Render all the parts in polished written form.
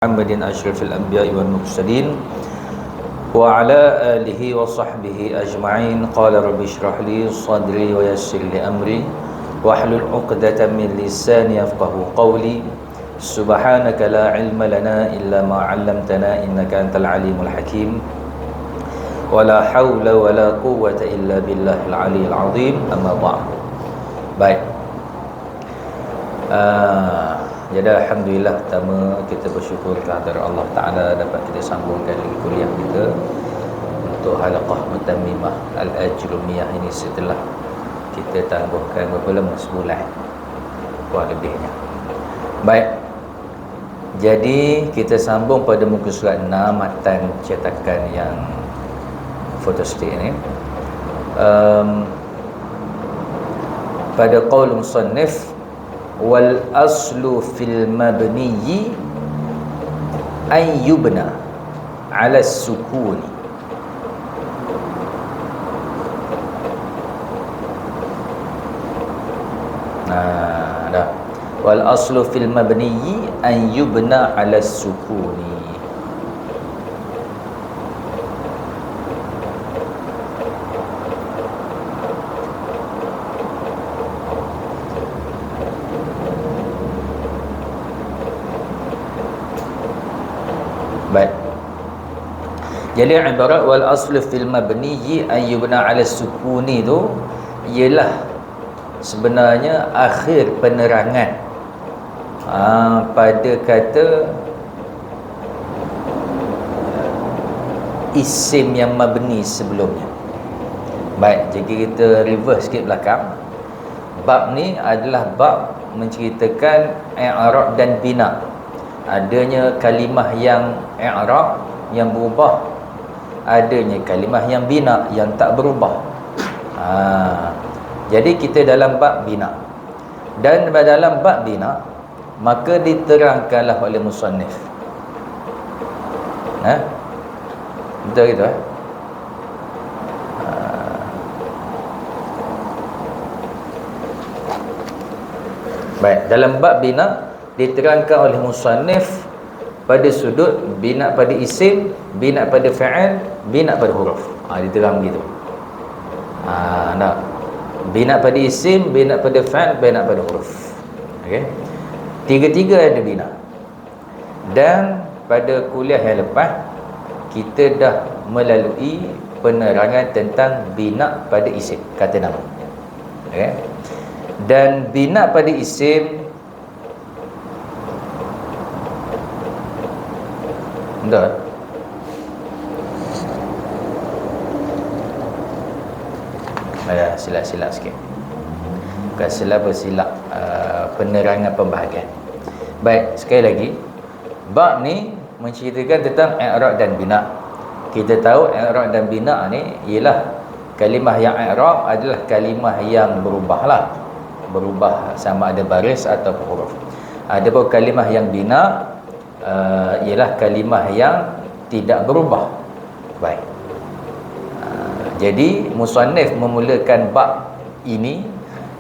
Muhammadin asyrafil anbiya'i wal mursalin wa ala alihi wa sahbihi ajma'in. Qala rabbi shrah li sadri wa yassir li amri wahlul 'uqdatam min lisani yafqahu qawli. Subhanaka la ilma lana illa ma 'allamtana innaka antal alimul hakim. Wala haula wala quwwata illa billahil aliyil azim. Amma ba'd. Baik. Jadi alhamdulillah, pertama kita bersyukur kepada Allah Taala dapat kita sambungkan lagi kuliah kita untuk halaqah mutammimah al-ajrumiyah ini setelah kita tangguhkan berapa lama, sebulan kurang lebihnya. Baik. Jadi kita sambung pada muka surat 6 matan cetakan yang photostat ini. Pada qaul musannif wal aslu fil mabniyi an yubna ala sukun. Dah. Wal aslu fil mabniyi an yubna ala sukuni. Baik. Jadi ibarat wal aslu fil mabniyi an yubna ala sukuni tu ialah sebenarnya akhir penerangan pada kata isim yang mabni sebelumnya. Baik, jika kita reverse sikit belakang, bab ni adalah bab menceritakan i'rab dan bina. Adanya kalimah yang i'rab yang berubah, adanya kalimah yang bina yang tak berubah. Jadi kita dalam bab bina, dan dalam bab bina maka diterangkanlah oleh musannif. Betul gitu Baik, dalam bab bina diterangkan oleh musannif pada sudut bina pada isim, bina pada fa'il, bina pada huruf. Diterang begitu. Bina pada isim, bina pada fa'il, bina pada huruf. Okey. Tiga-tiga ada bina. Dan pada kuliah yang lepas kita dah melalui penerangan tentang bina pada isim, kata nama. Okey. Dan bina pada isim betul. Silap-silap sikit. Bukan silap penerangan pembahagian. Baik, sekali lagi, bab ni menceritakan tentang i'rab dan bina. Kita tahu i'rab dan bina ni ialah kalimah yang i'rab adalah kalimah yang berubahlah. Berubah sama ada baris atau huruf. Adapun kalimah yang bina ialah kalimah yang tidak berubah. Baik. Jadi musannif memulakan bab ini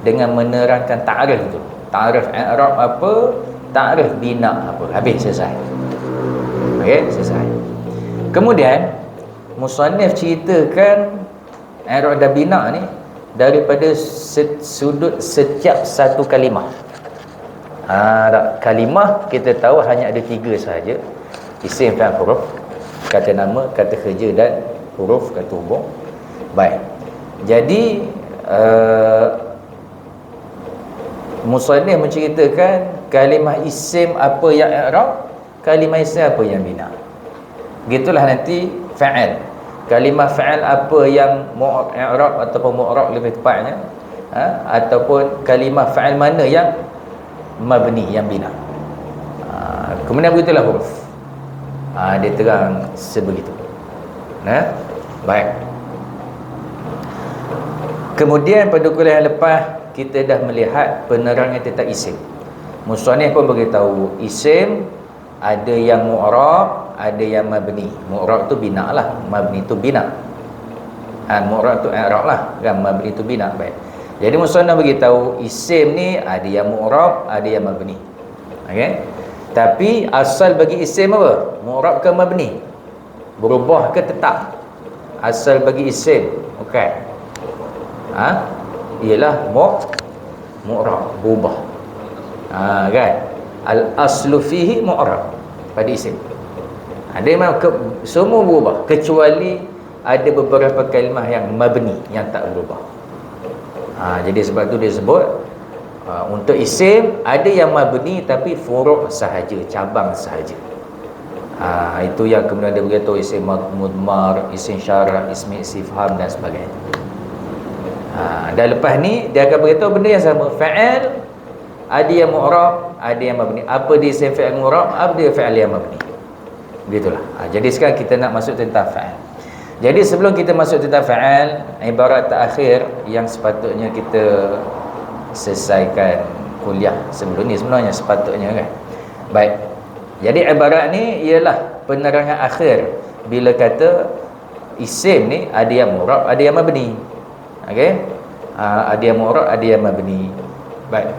dengan menerangkan ta'rif itu. Ta'rif i'rab apa, ta'rif bina apa. Habis, selesai. Okey, selesai. Kemudian musannif ceritakan i'rab dan bina ni daripada sudut setiap satu kalimah. Kalimah kita tahu hanya ada 3 sahaja. Isim, fa'il, huruf. Kata nama, kata kerja dan huruf, kata hubung. Baik. Jadi musannif menceritakan kalimah isim apa yang i'rab, kalimah isim apa yang bina. Gitulah nanti fa'il. Kalimah fa'il apa yang i'rab ataupun mu'rab lebih tepatnya, ataupun kalimah fa'il mana yang mabni, yang bina. Kemudian begitulah huruf. Dia terang sebegitu. Baik. Kemudian pada kuliah yang lepas kita dah melihat penerangan tentang isim. Musannif pun beritahu isim ada yang mu'rab, ada yang mabni. Mu'rab tu bina lah, mabni tu bina. Mu'rab tu i'rab lah, kan, mabni tu bina. Baik. Jadi musannaf beritahu isim ni ada yang mu'rab, ada yang mabni. Okey. Tapi asal bagi isim apa? Mu'rab ke mabni? Berubah ke tetap? Asal bagi isim, okey. Ialah mu'rab, berubah. Kan? Al aslu fihi mu'rab pada isim. Dia memang semua berubah kecuali ada beberapa kalimah yang mabni, yang tak berubah. Jadi sebab tu dia sebut untuk isim ada yang mabni tapi furu' sahaja, cabang sahaja. Itu yang kemudian dia beritahu isim mudmar, isim syarah, ismi istifham dan sebagainya. Dan lepas ni dia akan beritahu benda yang sama. Fa'al ada yang mu'rab, ada yang mabni. Apa dia isim fa'al mu'rab, apa dia fa'al yang mabni. Begitulah. Jadi sekarang kita nak masuk tentang fa'al. Jadi sebelum kita masuk tentang fa'al, ibarat terakhir yang sepatutnya kita selesaikan kuliah sebelum ni sebenarnya sepatutnya kan. Baik. Jadi ibarat ni ialah penerangan akhir bila kata isim ni ada yang mu'rab, ada yang mabni. Okey? Ada yang mu'rab, ada yang mabni. Baik.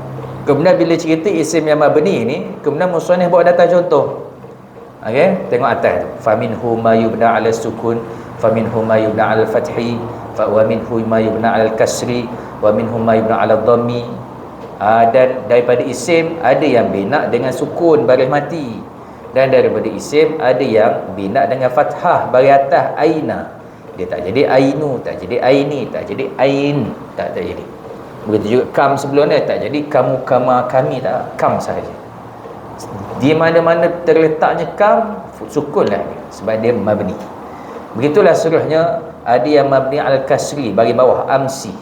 Kemudian bila cerita isim yang mabni ni, kemudian musannif bawa datang contoh. Okey, tengok atas tu. Faminhu ma yubna 'ala sukun, faminhu ma yubna 'ala fathi, wa minhu ma yubna 'ala kasri, wa minhu ma yubna 'ala dhammi. Dan daripada isim ada yang bina dengan sukun baris mati, dan daripada isim ada yang bina dengan fathah baris atas aina. Dia tak jadi ainu, tak jadi aini, tak jadi ain, tak jadi. Begitu juga kam sebelum ni tak jadi kamu, kama, kami, tak, kam sahaja. Di mana-mana terletaknya kam, sukunlah dia, sebab dia mabni. Begitulah seluruhnya. Ada yang mabni al-kasri bagi bawah amsi.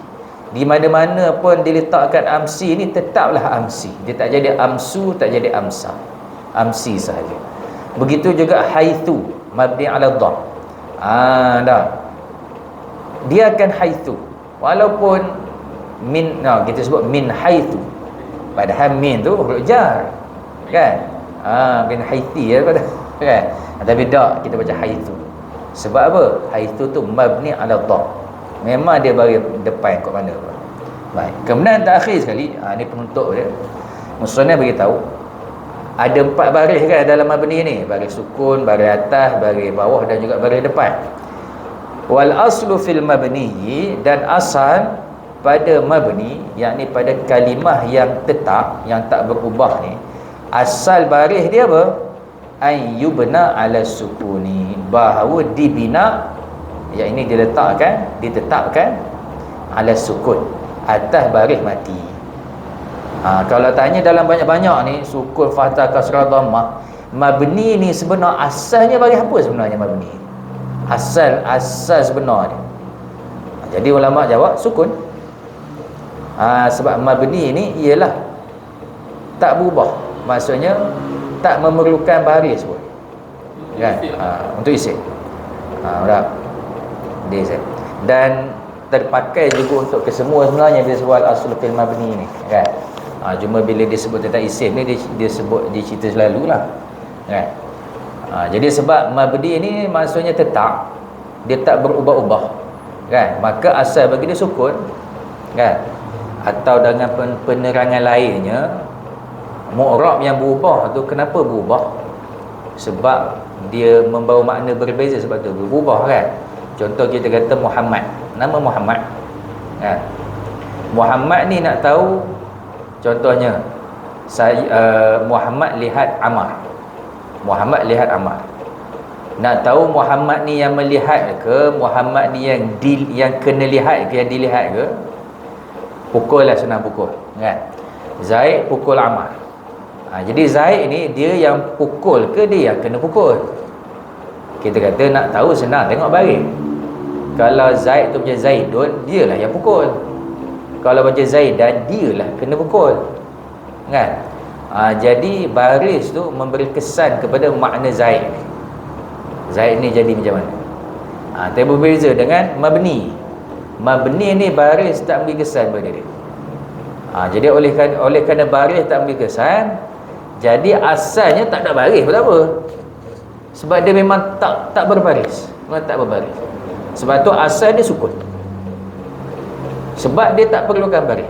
Di mana-mana pun diletakkan amsi ni tetaplah amsi. Dia tak jadi amsu, tak jadi amsa. Amsi sahaja. Begitu juga haitsu mabni ala dhamm. Dah. Dia akan haitsu. Walaupun min, kita sebut min haitsu. Padahal min tu huruf jar. Kan? Min haiti pada kan? Tapi tak, kita baca haitsu. Sebab apa? Haitsu tu mabni ala dhamm. Memang dia bagi depan kat mana. Baik. Kemudian terakhir sekali, ni penutup dia. Musannif bagi tahu ada 4 baris kan dalam mabni ni, baris sukun, baris atas, baris bawah dan juga baris depan. Wal aslu fil mabni, dan asal pada mabni, yakni pada kalimah yang tetap, yang tak berubah ni, asal baris dia apa? An yubna ala sukuni, bahawa dibina, yang ini ditetapkan ala sukun, atas baris mati. Kalau tanya dalam banyak-banyak ni, sukun, fathah, kasrah, dhammah, mabni ni sebenar asalnya baris apa sebenarnya mabni? Asal sebenar dia. Jadi ulama jawab sukun. Sebab mabni ni ialah tak berubah, maksudnya tak memerlukan baris pun kan, untuk isim. Dan terpakai juga untuk kesemua sebenarnya dia sebut asal fil mabni ni kan. Cuma bila dia sebut tentang isim ni dia sebut, dia cerita selalu lah kan. Jadi sebab mabni ni maksudnya tetap, dia tak berubah-ubah kan, maka asal bagi dia sukun kan. Atau dengan penerangan lainnya, mu'rab yang berubah tu kenapa berubah? Sebab dia membawa makna berbeza, sebab tu berubah kan. Contoh kita kata Muhammad, nama Muhammad kan? Muhammad ni nak tahu, contohnya Muhammad lihat Ammar. Muhammad lihat Ammar. Nak tahu Muhammad ni yang melihat ke, Muhammad ni yang kena lihat ke, yang dilihat ke? Pukul lah, senang pukul kan. Zaid pukul Ammar. Jadi Zaid ni dia yang pukul ke dia yang kena pukul? Kita kata nak tahu senang, tengok baris. Kalau Zaid tu macam Zaidun, dialah yang pukul. Kalau baca Zaidan, dialah kena pukul kan. Jadi baris tu memberi kesan kepada makna Zaid. Zaid ni jadi macam mana? Tapi berbeza dengan mabni. Mabni ni baris tak memberi kesan pada dia. Jadi oleh kerana baris tak memberi kesan, jadi asalnya tak ada baris pun tak apa. Sebab dia memang tak berbaris. Memang tak berbaris. Sebab tu asal dia sukun. Sebab dia tak perlukan baris.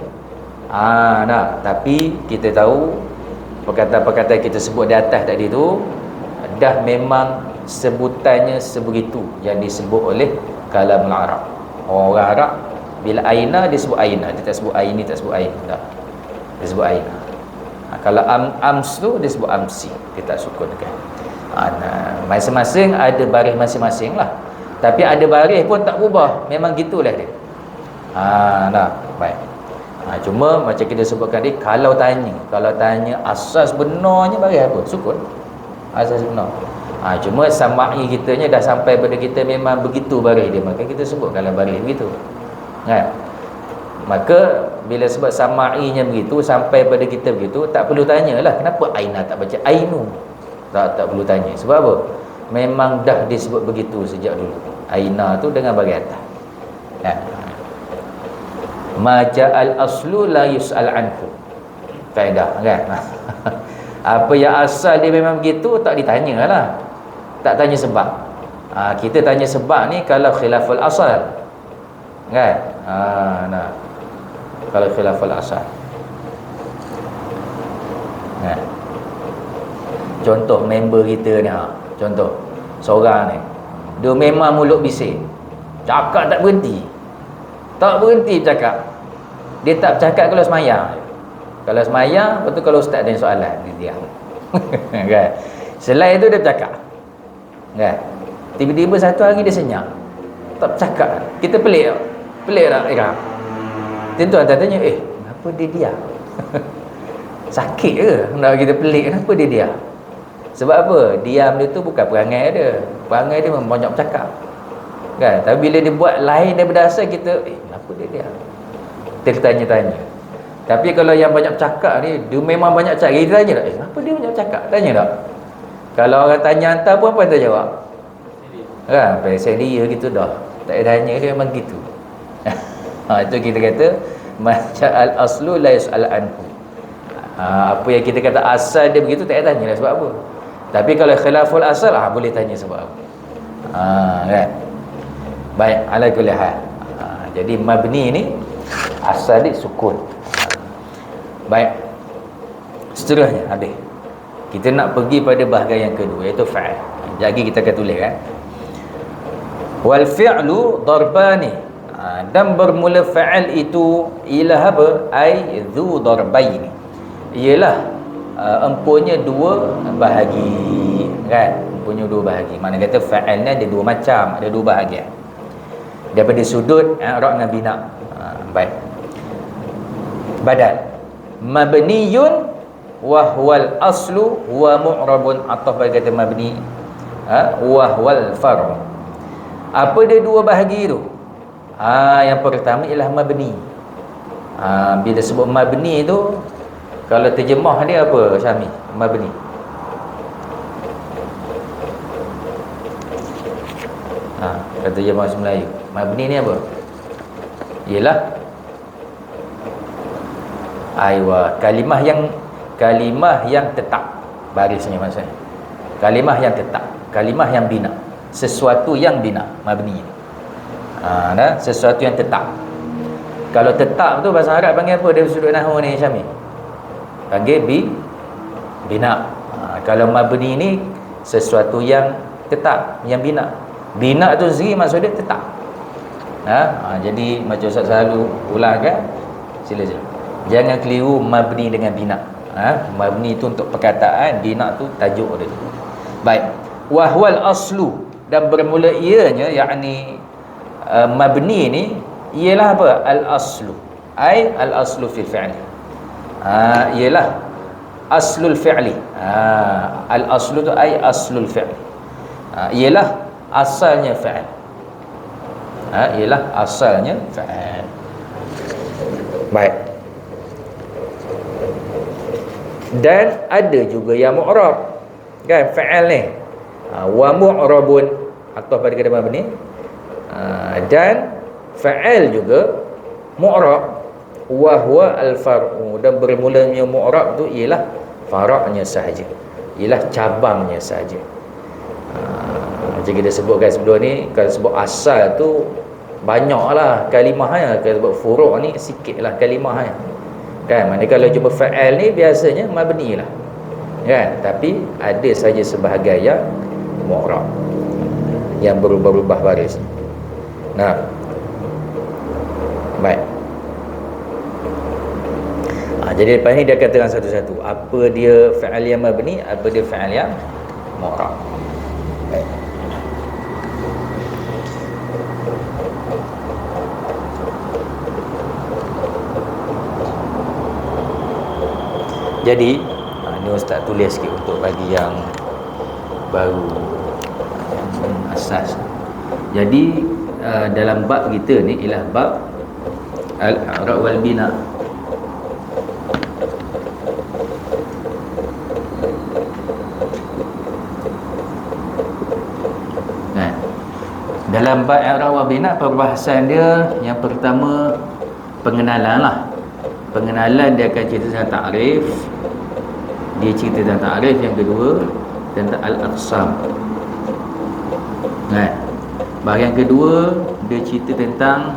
Tapi kita tahu perkataan-perkataan kita sebut di atas tadi tu dah memang sebutannya sebegitu yang disebut oleh kalamul Arab. Orang Arab bila aina dia sebut aina, dia tak sebut aini, tak sebut ain, tak. Dia sebut aina. Kalau ams tu dia sebut amsi, dia tak sukunkan. Masing-masing ada baris masing-masing lah. Tapi ada baris pun tak berubah, memang gitulah dia. Dah, baik. Cuma macam kita sebutkan tadi, kalau tanya asas benarnya baris apa? Sukun. Asas benar. Cuma sama'i kitanya dah sampai pada kita memang begitu baris dia, maka kita sebut kalau baris begitu. Kan? Maka bila sebut sama'inya begitu sampai pada kita begitu, tak perlu tanyalah kenapa aina tak baca ainu. Tak perlu tanya. Sebab apa? Memang dah disebut begitu sejak dulu. Aina tu dengan baris atas. Kan? Ma ja'al aslu la yus'al anhu. Faedah kan? Apa yang asal dia memang begitu tak ditanyalah. Tak tanya sebab. Kita tanya sebab ni kalau khilaful asal. Kan? Kalau khilaful asal. Kan? Contoh member kita ni, contoh seorang ni, dia memang mulut bising, cakap tak berhenti bercakap. Dia tak bercakap kalau semayang. Kalau semayang, lepas tu kalau ustaz ada soalan, dia diam. Kan? Selain itu dia bercakap. Kan? Tiba-tiba satu hari dia senyap, tak bercakap. Kita pelik tak Ira? Tentu anda tanya, kenapa dia diam? Sakit ke? Nak kita pelik, kenapa dia diam? Sebab apa? Diam dia tu bukan perangai dia. Perangai dia memang banyak bercakap. Kan? Tapi bila dia buat lain daripada asal, kita kenapa dia diam? Kita tanya-tanya. Tapi kalau yang banyak bercakap ni, dia memang banyak cakap. Kita tanya tak? Kenapa dia banyak bercakap? Tanya tak? Kalau orang tanya hantar pun apa yang jawab? Kan? Pasal dia gitu dah. Tak payah tanya, dia memang gitu. Itu kita kata macam al-aslu la yus'al anhu. Apa yang kita kata asal dia begitu, tak payah tanya lah sebab apa. Tapi kalau khilaful asal, boleh tanya sebab apa. Kan? Baik, ala kulli hal. Jadi mabni ni asal dia sukun. Baik. Seterusnya habis. Kita nak pergi pada bahagian yang kedua, iaitu fa'al. Jadi kita akan tulis kan. Wal fi'lu darbani. Dan bermula fa'al itu ialah apa? Ai dzu darbaini. Ialah empunya dua bahagi. Kan? Empunya dua bahagi. Mana kata fa'al ni ada dua macam, ada dua bahagian. Daripada sudut i'rab dengan bina. Baik. Badal mabniyun wa huwal aslu wa mu'rabun, atau bagi kata mabni wa huwal far'. Apa dia dua bahagi tu? Yang pertama ialah mabni. Bila sebut mabni tu, kalau terjemah dia apa Syami? Mabni. Kata terjemah bahasa Melayu, mabni ni apa? Ialah kalimah yang tetap barisnya, maksudnya kalimah yang tetap, kalimah yang bina, sesuatu yang bina, mabni. Sesuatu yang tetap. Kalau tetap tu bahasa Arab panggil apa dari sudut nahwu ni Syami? Panggil bina. Kalau mabni ni sesuatu yang tetap, yang bina. Bina tu sendiri maksud dia tetap. Jadi macam Ustaz selalu ulangkan, sila. Jangan keliru mabni dengan bina. Mabni tu untuk perkataan, bina tu tajuk dia. Baik. Wahwal aslu, dan bermula ianya, yakni mabni ni ialah apa? Al-aslu. Ai al-aslu fil fi'li. Ialah aslul fi'li. Al-aslu tu ai aslul fi'li. Ialah asalnya fi'il. Ialah asalnya fi'il. Baik. Dan ada juga yang mu'rab. Kan fi'il ni. Wa mu'rabun, atau pada kata mabni. Dan fa'il juga mu'rab. Wa huwa al-far'u, dan bermulanya mu'rab tu ialah fara'nya sahaja, ialah cabangnya sahaja. Macam kita sebutkan sebelum ni, kalau sebut asal tu banyaklah kalimahnya, kalau sebut furu' ni sikitlah kalimahnya. Kan? Mana kalau jumpa fa'il ni biasanya mabni lah. kan, tapi ada saja sebahagian yang mu'rab, yang berubah-ubah baris. Nah, baik. Jadi lepas ni dia katakan satu-satu apa dia fi'al yang mabni, apa dia fi'al yang mu'rab. Baik. Jadi ni ustaz tulis sikit untuk bagi yang baru, yang asas. Jadi dalam bab kita ni ialah bab al-i'rab wal bina. Dalam bab i'rab wal bina, perbahasan dia yang pertama pengenalan lah. Pengenalan dia akan cerita tentang ta'rif, dia cerita tentang ta'rif. Yang kedua tentang al-aqsam. Bahagian kedua dia cerita tentang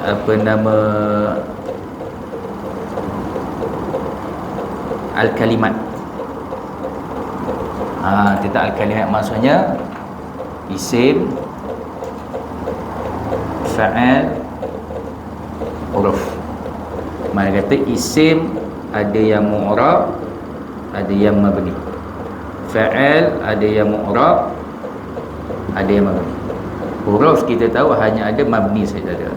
apa nama al-kalimat. Tentang al-kalimat maksudnya isim, fa'al, huruf. Mana kata isim ada yang mu'rab, ada yang mabni. Fa'al ada yang mu'rab, ada yang mabni. Huruf kita tahu hanya ada mabni saja ada.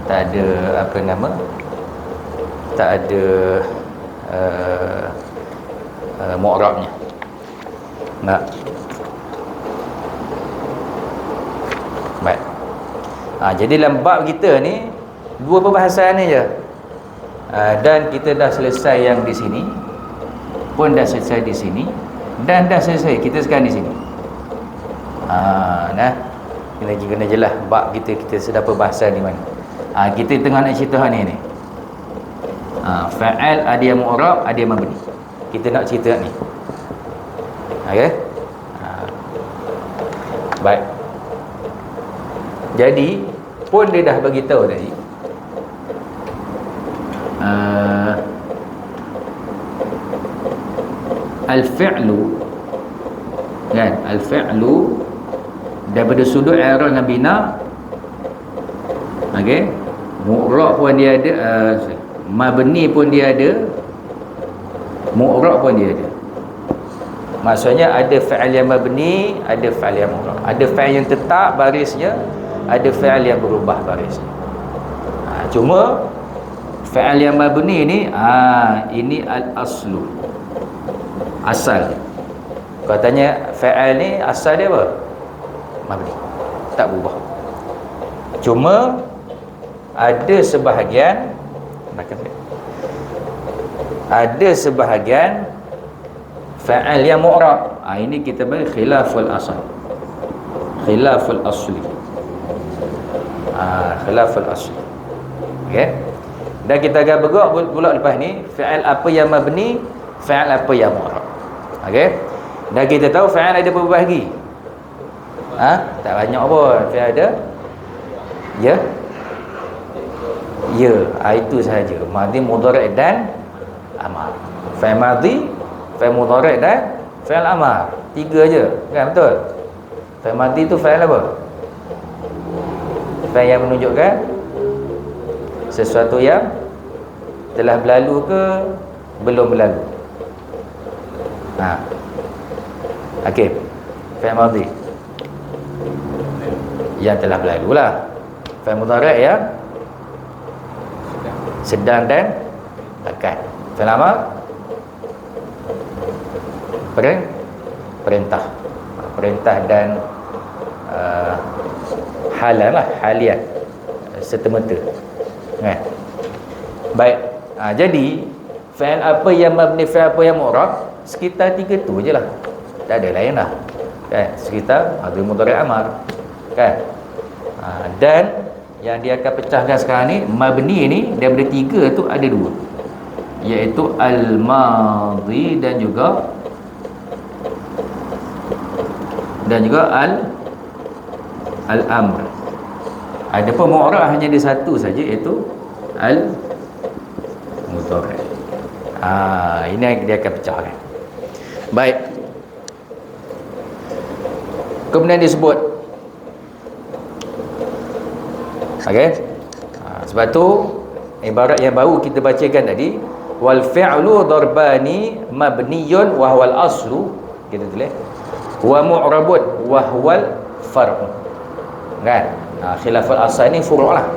Tak ada apa nama? Tak ada mu'rabnya. Nah. Baik. Jadi dalam bab kita ni dua perbahasan ni je. Dan kita dah selesai yang di sini, pun dah selesai di sini, dan dah selesai kita sekarang di sini. Nah, ini lagi kena jelas bab kita sudah perbahasan di mana. Kita tengah nak cerita hal ni. Fa'al ada yang mu'rab, ada yang mabni. Kita nak cerita ni. Okey. Baik. Jadi pun dia dah bagi tahu tadi. Al-fi'lu, kan, al-fi'lu daripada sudut i'rab dan bina, okey, mu'rab pun dia ada, mabni pun dia ada, mu'rab pun dia ada. Maksudnya ada fi'il yang mabni, ada fi'il yang mu'rab. Ada fi'il yang tetap barisnya, ada fi'il yang berubah barisnya. Cuma fi'il yang mabni ni, ini al-aslu, asal. Kalau tanya fi'il ni asal dia apa? Mabni, tak berubah. Cuma ada sebahagian, ada sebahagian fa'al yang mu'rab. Ini kita bagi khilaful asal, khilaful asli. Khilaful asli. Okey. Dan kita akan bergerak pula lepas ni fa'al apa yang mabni, fa'al apa yang mu'rab. Okey. Dan kita tahu fa'al ada berapa bahagi? Tak banyak pun. Fa'al ada ya, itu sahaja. Madhi, mudhari' dan amar. Fa'al madhi, fa'il mudhari' dan fa'il amar. 3 je, kan? Betul? Fa'il madhi tu fa'il apa? Fa'il yang menunjukkan sesuatu yang telah berlalu ke belum berlalu. Okey. Fa'il madhi yang telah berlalu lah. Fa'il mudhari' yang sedang dan akan. Fa'il amar perintah dan halan lah, halian serta-merta, kan? Baik. Jadi fa'il apa yang mabni, fa'il apa yang mu'rab, sekitar 3 tu je lah, tak ada lain lah, kan? Sekitar madhi, mudhari', amar, kan? Dan yang dia akan pecahkan sekarang ni, mabni ni daripada 3 tu ada 2, iaitu al-madhi dan juga al-amr. Adapun mu'rab hanya ada satu saja, iaitu al-mudhari'. Ini dia akan pecahkan. Baik. Kemudian disebut, okey. Sebab tu ibarat yang baru kita bacakan tadi, wal fi'lu darbani mabniyun wa huwal aslu, kita tulis, wa mu'rabun wa huwal far'u. Kan? Khilaful asal ni furu' lah.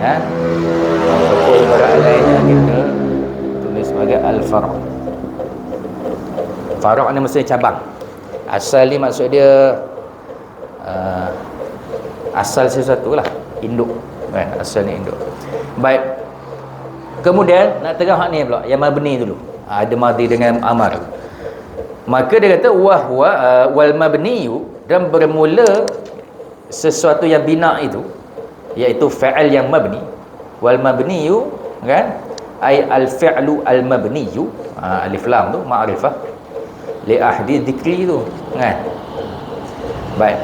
Ataupun ibarat lainnya kita tulis sebagai al-far'u. Far'u ni maksudnya cabang. Asal ni maksud dia asal sesuatu lah, induk kan, asal ni induk. Baik, kemudian nak terang hak ni pula yang mabni dulu. Ada madhi dengan amar, maka dia kata wal mabniyu, dan bermula sesuatu yang bina itu, iaitu fa'al yang mabni. Wal mabniyu kan, ai al fi'lu al mabniyu, alif lam tu ma'rifah li ahdi dzikri tu kan. Baik,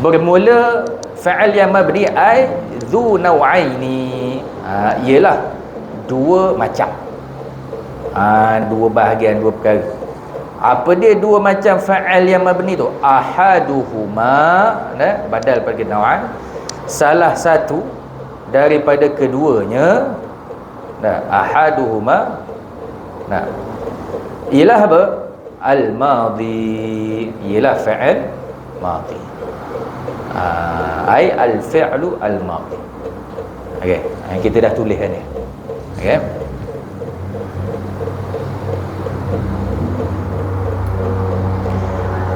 bermula fa'al yang mabni ai dzu naw'aini, ialah dua macam, dua bahagian, dua perkara. Apa dia dua macam fa'al yang mabni tu? Ahaduhuma, badal pada naw'an, salah satu daripada keduanya. Ahaduhuma, ialah apa? Al-madhi, ialah fa'al madhi. Ai al-fi'lu al-madhi. Okey, kita dah tulis ni. Okey.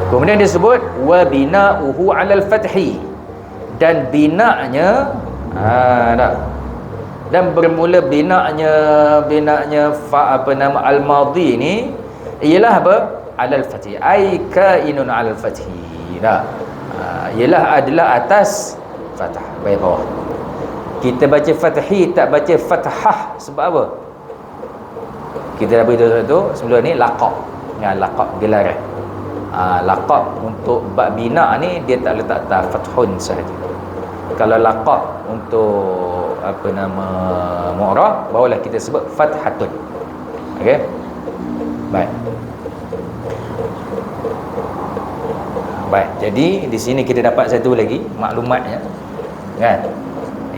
Kemudian disebut wa bina'uhu 'alal fathi, dan bina'nya dan bermula bina'nya al-madhi ni ialah apa? 'Alal fathi, ai kainun 'alal fathi. Ialah adalah atas fathah, baik bawah. Kita baca fathi, tak baca fathah. Sebab apa? Kita dah beritahu satu sebelum ni, laqab. Laqab gelaran. Laqab untuk bab bina ni dia tak letak atas fathun sahaja. Kalau laqab untuk mu'rab, barulah kita sebut fathatun. Okey. Baik. Baik, jadi di sini kita dapat satu lagi maklumatnya kan.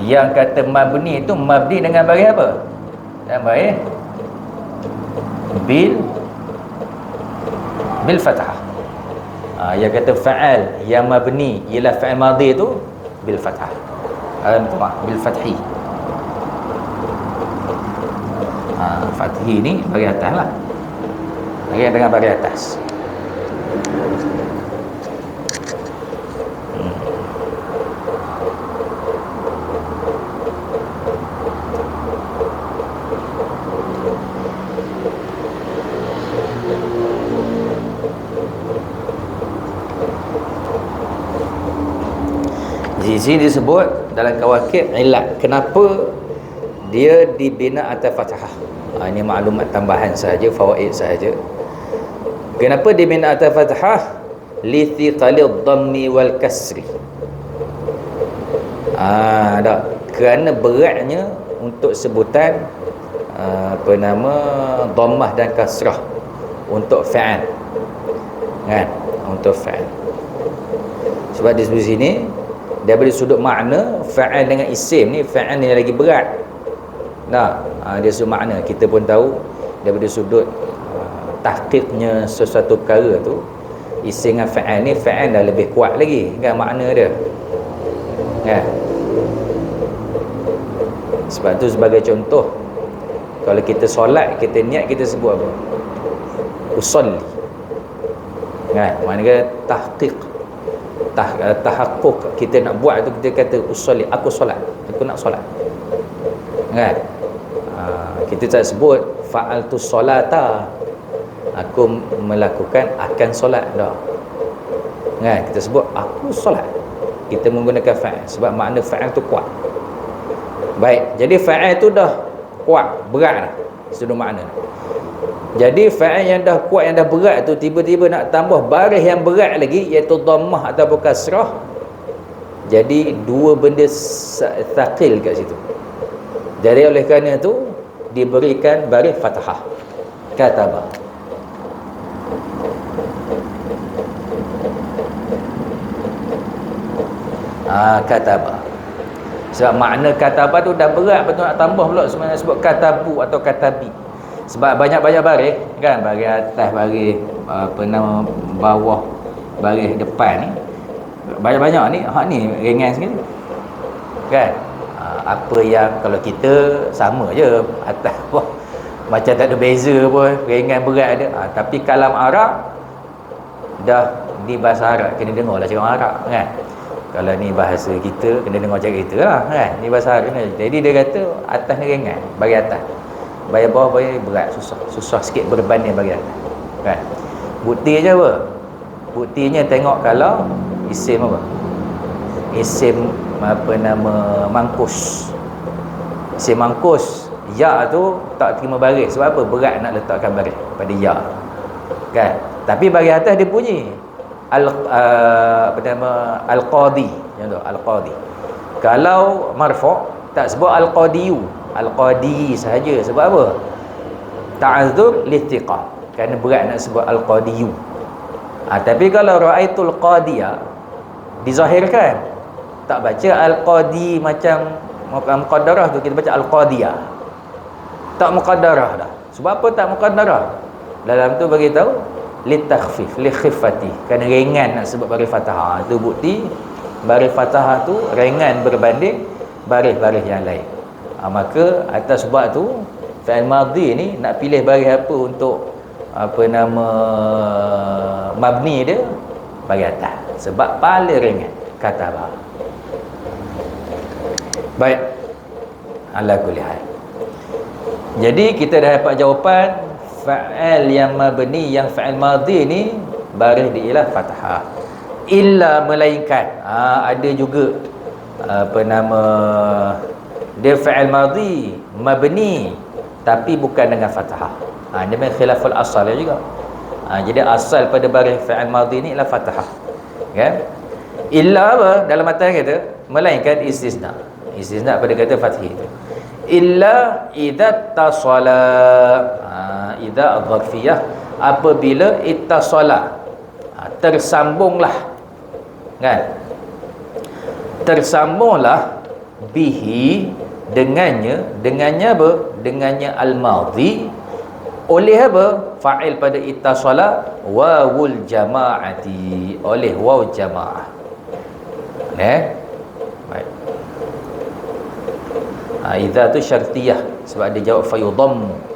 Yang kata mabni itu mabni dengan baris apa? Dengan baris bil fathah. Yang kata fa'al yang mabni ialah fa'al madhi itu bil fathah. Bil fathi. Fathi ni baris atas lah. Baris dengan baris atas. Di sini disebut dalam kawakib ilat, kenapa dia dibina atas fathah. Ini maklumat tambahan sahaja, fawaid sahaja. Kenapa dibina atas fathah? Li thiqalid dhammi wal kasri. Kerana beratnya untuk sebutan dhammah dan kasrah untuk fa'al kan, untuk fa'al. Sebab di sebelah sini daripada sudut makna, fa'al dengan isim ni, fa'al ni lagi berat. Dia sudut makna, kita pun tahu daripada sudut tahqiqnya sesuatu perkara tu, isim dengan fa'al ni, fa'al dah lebih kuat lagi kan makna dia kan. Sebab tu sebagai contoh, kalau kita solat, kita niat, kita sebut apa? Usolli kan, maknanya tahqiq, tahakkuk kita nak buat tu, kita kata usolli, aku solat, aku nak solat kan. Kita tak sebut fa'altu solata, aku melakukan akan solat dah kan. Kita sebut aku solat, kita menggunakan fa'al sebab makna fa'al tu kuat. Baik, jadi fa'al tu dah kuat, berat dah sudut makna. Jadi fa'al yang dah kuat, yang dah berat tu, tiba-tiba nak tambah baris yang berat lagi, iaitu dhammah ataupun kasrah. Jadi dua benda thaqil kat situ. Jadi oleh kerana tu diberikan baris fathah. Kataba. Kataba. Sebab makna kataba tu dah berat betul nak tambah pula sebenarnya sebut katabu atau katabi. Sebab banyak-banyak baris kan, baris atas, baris bawah, baris depan ni. Banyak-banyak ni, hak ni ringan sikit. Kan? Apa yang kalau kita sama je atas bawah. Macam tak ada beza pun, ringan berat ada. Tapi kalam Arab dah di bahasa Arab kena dengar lah cakap Arab kan. Kalau ni bahasa kita kena dengar cakap kita lah kan. Ni bahasa Arab ni. Jadi dia kata atas ni ringan, bagi atas. Bagi bawah bagi berat, susah sikit berbanding bagi atas. Kan? Bukti je apa? Buktinya tengok kalau isim apa? Isim mangkus. Isim mangkus, ya tu tak terima baris. Sebab apa? Berat nak letakkan baris pada ya. Kan? Tapi bagi atas dia bunyi al-qadi. Contoh al-qadi. Kalau marfu' tak sebut al-qadiyu, al-qadi sahaja. Sebab apa? Ta'azzur lihtiqah. Kerana berat nak sebut al-qadiyu. Tapi kalau ra'aitul qadiya dizahirkan, tak baca al-qadi macam muqaddarah tu, kita baca al-qadiyah. Tak muqaddarah dah. Sebab apa tak muqaddarah? Dalam tu bagi tahu litakhfif, likhifati, kerana ringan nak sebut baris fathah. Itu bukti baris fathah tu ringan berbanding baris-baris yang lain. Maka atas sebab tu fi'il madhi ni nak pilih baris apa untuk mabni dia, bagi atas. Sebab paling ringan kataba. Baik, ala kulli hal. Jadi kita dah dapat jawapan fa'al yang mabni, yang fa'il madhi ni baris dia ialah fathah. Illa melainkan ada juga dia fa'il madhi mabni tapi bukan dengan fathah. Dia memang khilaful asal juga. Jadi asal pada baris fa'il madhi ni ialah fathah. Kan? Illa apa? Dalam matan kata melainkan istisna. Istisna pada kata fathih itu. Illa idza tasala. Idza dzarfiyah, apabila ittasala, tersambunglah. Kan? Tersambunglah bihi, dengannya apa? Dengannya al-madhi, oleh apa? Fa'il pada ittasala, wawul jama'ati, oleh waw jama'ah. Baik. Idza tu syartiyah, sebab dia jawab fayudhammu.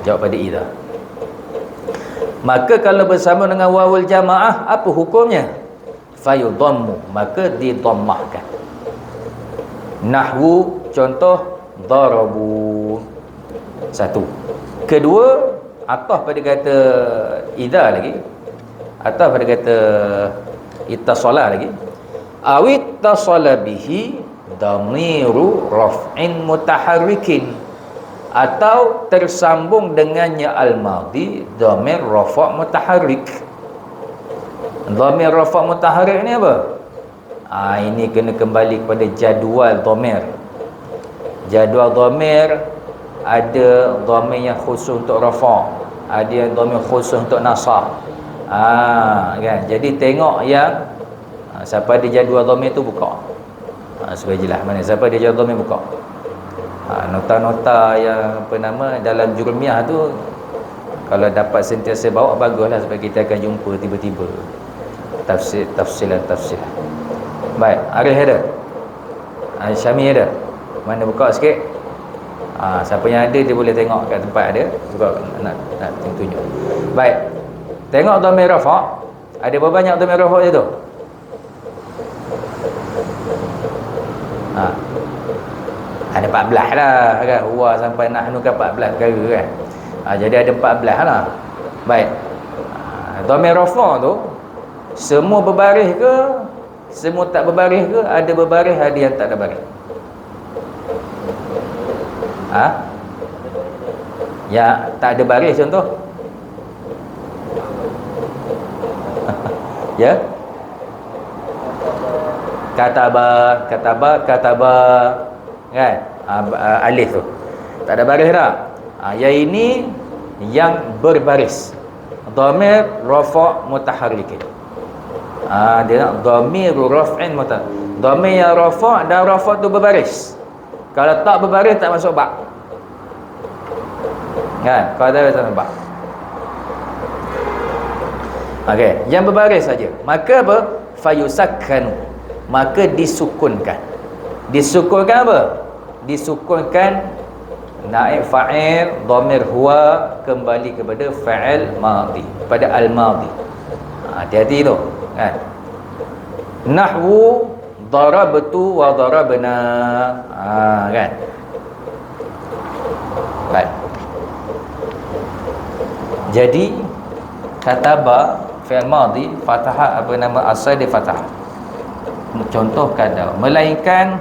Jawab pada idza. Maka kalau bersama dengan wawul jamaah, apa hukumnya? Fayudhammu, maka didammahkan. Nahwu, contoh darabu. Satu. Kedua, ataf pada kata idza lagi. Ataf pada kata ittasala lagi. Awit tasala bihi dhamiru raf'in mutaharrikin, atau tersambung dengannya al-madhi dhamir rafa' mutaharrik. Dhamir rafa' mutaharrik ni apa? Ini kena kembali kepada jadual dhamir. Jadual dhamir ada dhamir yang khusus untuk rafa', ada yang dhamir khusus untuk nasab. Kan? Jadi tengok yang siapa ada jadual dhamir tu buka. Supaya jelas mana siapa dia jadual dhamir buka. Nota-nota yang dalam jurumiyah tu kalau dapat sentiasa bawa baguslah, sebab kita akan jumpa tiba-tiba tafsilan. Baik, Arif ada? Syami ada? Mana buka sikit? Siapa yang ada dia boleh tengok kat tempat ada, sebab nak tunjuk. Baik. Tengok dhamir rafa'. Ada berapa banyak dhamir rafa' je tu? Ada 14 lah kan. Huwa sampai nahnu kan 14 perkara kan. Jadi ada 14 lah. Baik. Dhamir rafa' tu semua berbaris ke? Semua tak berbaris ke? Ada berbaris, ada yang tak ada baris. Ya, tak ada baris contoh. Ya. Kataba kan, alif tu. Tak ada baris dah. Yang ini yang berbaris. Dhamir rafa' mutaharrikin. Dia nak dhamir raf'in mutaharrik. Dhamir yang rafa' dan rafa' tu berbaris. Kalau tak berbaris tak masuk bab. Kan? Kalau tak masuk bab. Okey, yang berbaris saja. Maka apa? Fayusakkanu. Maka disukunkan. Disukunkan apa? Disukunkan naib fa'il dhamir huwa kembali kepada fa'il madhi, pada al-madhi. Hati-hati tu kan. Nahwu darabtu wa darabna. Kan. Baik. Jadi kataba fi'il madhi fathah, apa nama asal dia fathah. Contoh kadar, melainkan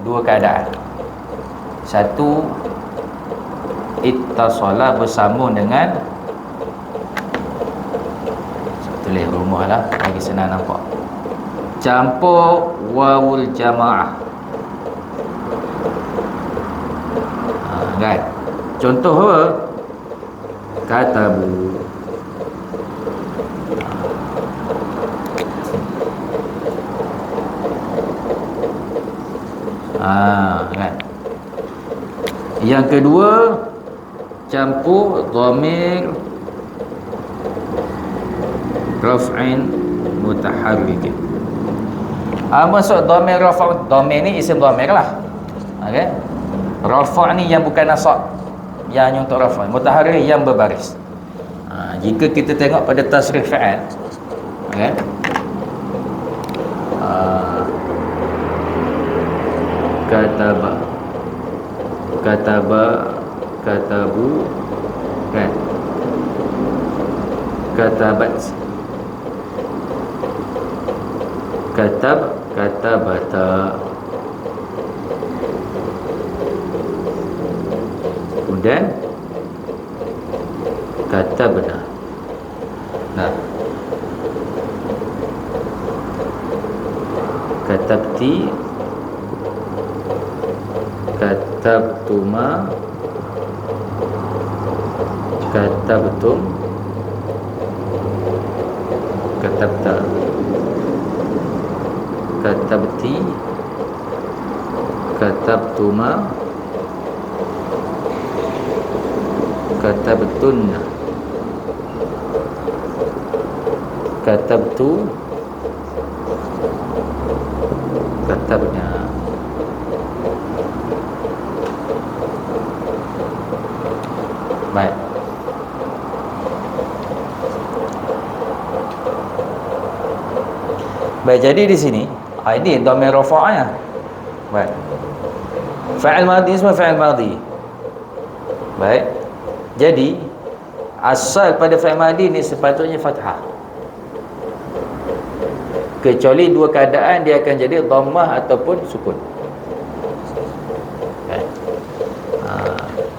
dua keadaan. Satu, ittasala bersambung dengan, tulis rumah lah lagi senang nampak, campur wawul jamaah. Kan? Contoh apa? Katabu. Kan? Yang kedua, campur dhamir raf'in mutaharrikin. Maksud dhamir rafa', dhamir ni isim dhamir lah. Okey. Rafa' ni yang bukan nasab, yang untuk rafa'. Mutaharrik yang berbaris. Jika kita tengok pada tasrif fa'al, okey. Kataba, katabu, kan? Katabat, katabata. Kemudian katabna. Nah, katabti, katabtuma, katabtum, katabta, katabti, katabtuma, katabtunna, katabtu, katabna. Baik. Baik, jadi di sini ini dhamir rafa'nya. Baik. Fa'il madhi semua fa'il madhi. Baik. Jadi asal pada fa'il madhi ni sepatutnya fathah. Kecuali dua keadaan dia akan jadi dhammah ataupun sukun. Baik.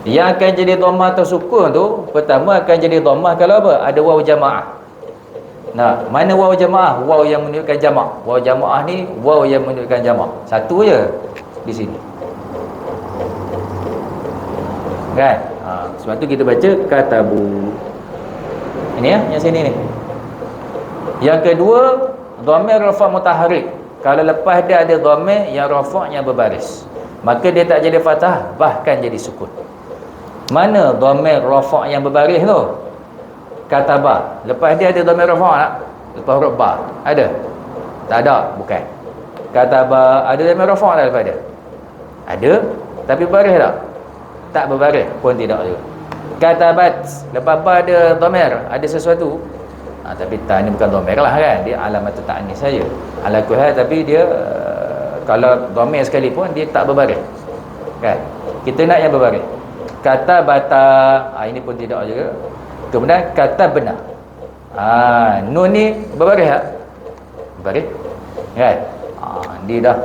Yang akan jadi dhammah atau sukun tu, pertama akan jadi dhammah kalau apa? Ada waw jamaah. Nah, mana waw jamaah? Waw yang menunjukkan jamak. Waw jamaah ni waw yang menunjukkan jamak. Satu je di sini. Kan? Sebab tu kita baca katabu. Ini ya, yang sini ni. Yang kedua, dhamir rafa' mutaharrik. Kalau lepas dia ada dhamir yang rafa' yang berbaris, maka dia tak jadi fathah, bahkan jadi sukun. Mana dhamir rafa' yang berbaris tu? Kataba. Lepas dia ada dhamir rafa' tak? Lepas huruf ba. Ada? Tak ada, bukan. Kataba ada dhamir rafa' tak lepas dia? Ada, tapi berbaris tak? Tak berbaris pun tidak juga. Katabat, lepas ba ada dhamir, ada sesuatu. Tapi ta ni bukan dhamir lah kan, dia alamat ta'anis saja. Ala kulli, tapi dia kalau dhamir sekalipun dia tak berbaris. Kan? Kita nak yang berbaris. Kata bata, ini pun tidak juga. Kemudian kata benar. Nun ni berbaris tak? Berbaris. Kan? Dia dah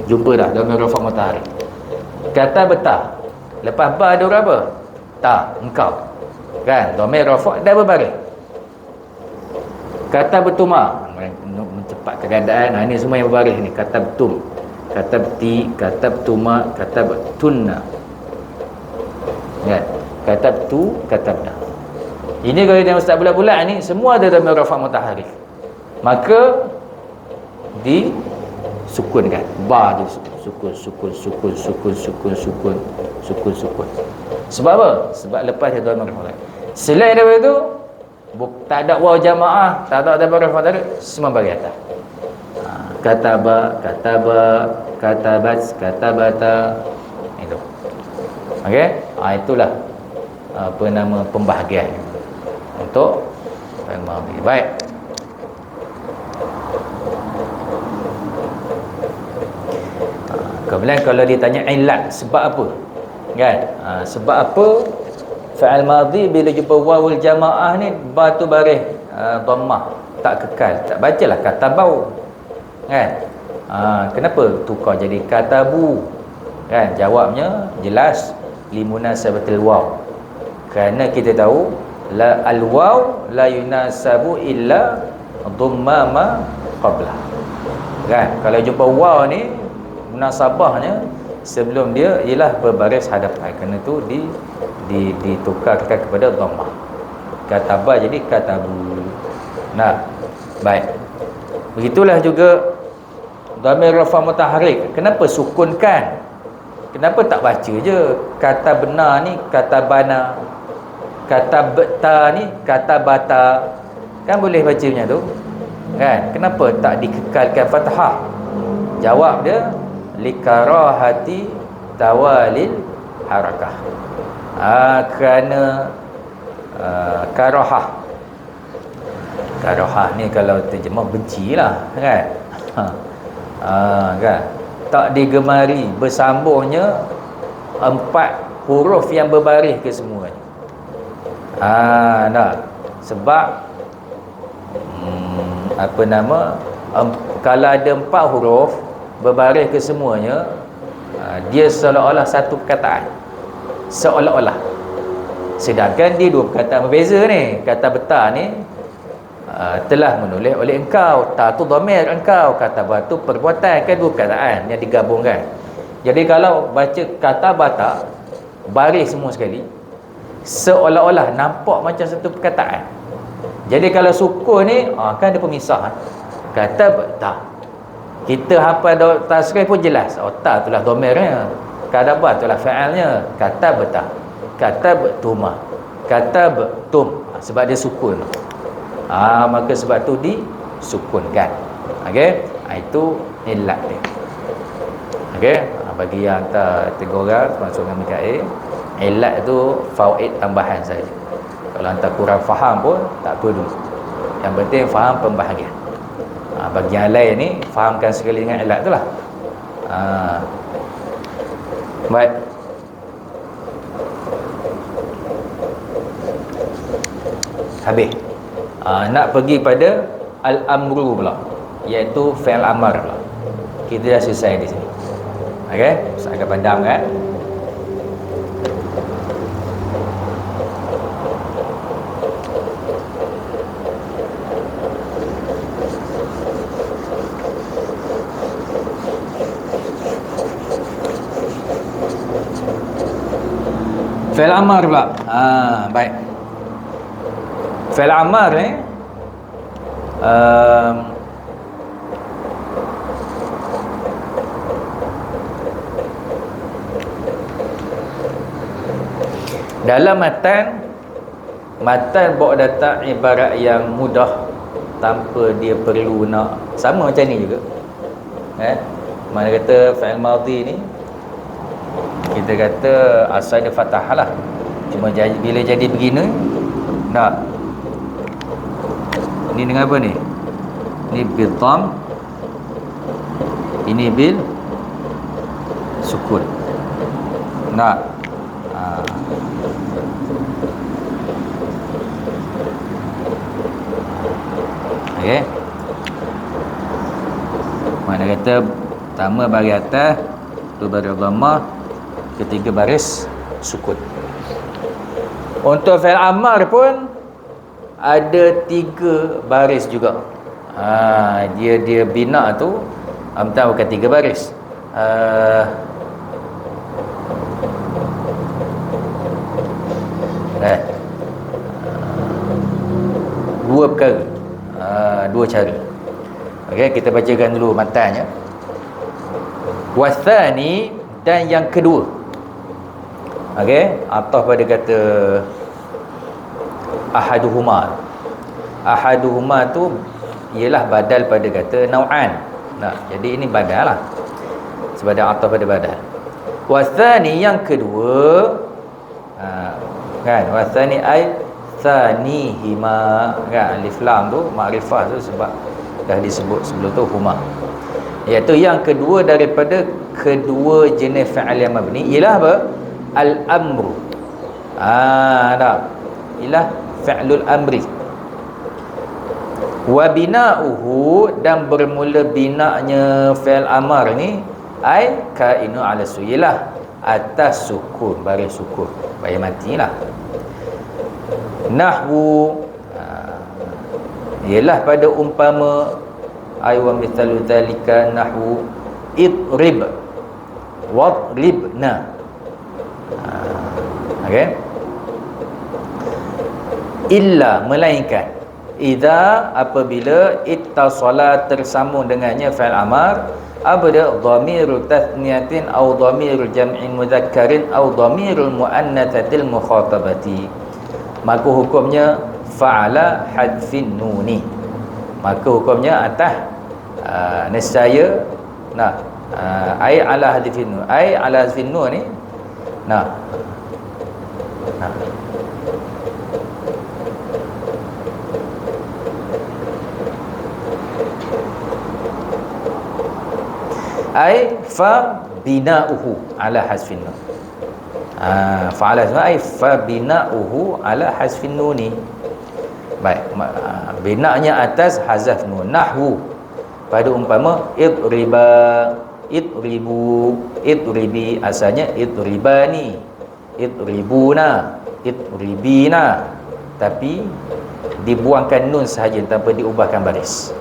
jumpa dah dalam rafa' mutaharrik. Kata betah. Lepas ba ada apa? Ta, engkau. Kan? Dhamir rafa' dah berbaris. Kata betuma, mencepatkan keadaan. Ini semua yang berbaris ni. Kata betum, kata beti, kata betuma, kata betunna. Kan? Katabtu, katabna. Ini kalau kita ustaz bulat-bulat ni semua ada dhamir rafa' mutaharrik. Maka disukunkan. Ba dia sukun. Sebab apa? Sebab lepas dia dhamir rafa'. Selain daripada itu tak ada waw jamaah, tak ada dhamir rafa', semua bagi atas. Kataba, katabat, katabata. Itu. Okey? Itulah apa nama pembahagian untuk fi'il madhi. Baik. Kemudian kalau ditanya ilat, sebab apa? Kan? Sebab apa fi'il madhi bila jumpa wawul jamaah ni batu baris dhammah, tak kekal, tak bacalah katabau. Kan? Kenapa tukar jadi katabu? Kan? Jawabnya jelas limunasabatil waw. Kerana kita tahu la al-waw la yunasabu illa dhamma ma qabla. Kan? Kalau jumpa waw ni munasabahnya sebelum dia ialah berbaris hadapan. Kerana tu ditukarkan kepada dhammah. Kataba jadi katabu. Nah, baik. Begitulah juga dhamir rafa' mutaharrik. Kenapa sukunkan? Kenapa tak baca je? Kata benar ni kata bana, kata beta ni kata bata. Kan boleh baca macam tu. Kan? Kenapa tak dikekalkan fathah? Jawab dia likarahati tawalil harakah. Kerana karahah. Karahah ni kalau terjemah bencilah, kan? Kan? Tak digemari bersambungnya 4 huruf yang berbaris ke semuanya. Nah, sebab apa nama, kalau ada 4 huruf berbaris ke semuanya, dia seolah-olah satu perkataan. Seolah-olah. Sedangkan dia 2 perkataan berbeza ni. Kata beta ni telah menulis oleh engkau, ta tu dhamir engkau, kata batu perbuatan, kan 2 perkataan yang digabungkan. Jadi kalau baca kata bata baris semua sekali, seolah-olah nampak macam satu perkataan. Jadi kalau sukun ni kan ada pemisahan. Kata bata, kita hafal tasrif pun jelas, ta itulah dhamirnya, kata ba itulah fa'alnya, kata bata, kata betuma, kata betum, sebab dia sukun. Maka sebab tu disukunkan. Okey, itu ilat dia. Okey, bagi yang tak tergorang masuk dengan Mikael, ilat tu fawaid tambahan saja. Kalau anda kurang faham pun tak perlu. Yang penting faham pembahagian. Bagi yang lain ni fahamkan sekali dengan ilat tu lah. Baik. Habis. Nak pergi pada al-amru pula, iaitu fi'il amar pula. Kita dah selesai di sini. Okey, saya akan pandang kan. Fi'il amar pula. Baik. Fi'il amar ni dalam matan bawa datang ibarat yang mudah tanpa dia perlu nak sama macam ni juga. Mana kata fi'il madhi ni kita kata asal dia fathah lah, cuma bila jadi begini nak ini dengan apa ni? Ini bil dhamma, ini bil sukun. Nah, okey. Mana kata pertama baris atas, tu baris dhamma, ketiga baris sukun. Untuk fi'il amar pun ada 3 baris juga. Dia bina tu bukan 3 baris. perkara. Dua cara. Okey, kita bacakan dulu matanya. Wathani, dan yang kedua. Okey, atau pada kata ahaduhuma. Ahaduhuma tu ialah badal pada kata nau'an. Nah, jadi ini badal lah. Sebadan atau pada badal. Wathani, yang kedua, kan, wathani ay thanihima, kan, alif lam tu makrifah tu sebab dah disebut sebelum tu huma, iaitu yang kedua daripada kedua jenis fi'il yang mabni ialah apa? Al-amru. Dah. Ialah fi'lul amri. Wa bina'uhu, dan bermula bina'nya fi'il amar ni ai kainu ala suyilah, atas sukun, baris sukun, baris matilah. Nahwu, ialah pada umpama ay wa mithalu zalika nahwu idrib wadribna. Okey, illa, melainkan idza, apabila ittasala, tersambung dengannya fa'il amar apa dia? Dhamirul tathniyatin au dhamirul jam'in mudzakkarin au dhamirul muannatsatil mukhatabati, maka hukumnya fa'ala hadfin nuni, maka hukumnya atas nescaya ai ala hadfin nun, ai ala hadfin nun ni ai fa bina'uhu ala hasfin nun. Fa'ala ai fa bina'uhu ala hasfin nuni. Baik, bina'nya atas hazaf nun. Nahwu, pada umpama idriba, idribu, idribi, asalnya idribani, idribuna, idribina, tapi dibuangkan nun sahaja tanpa diubahkan baris.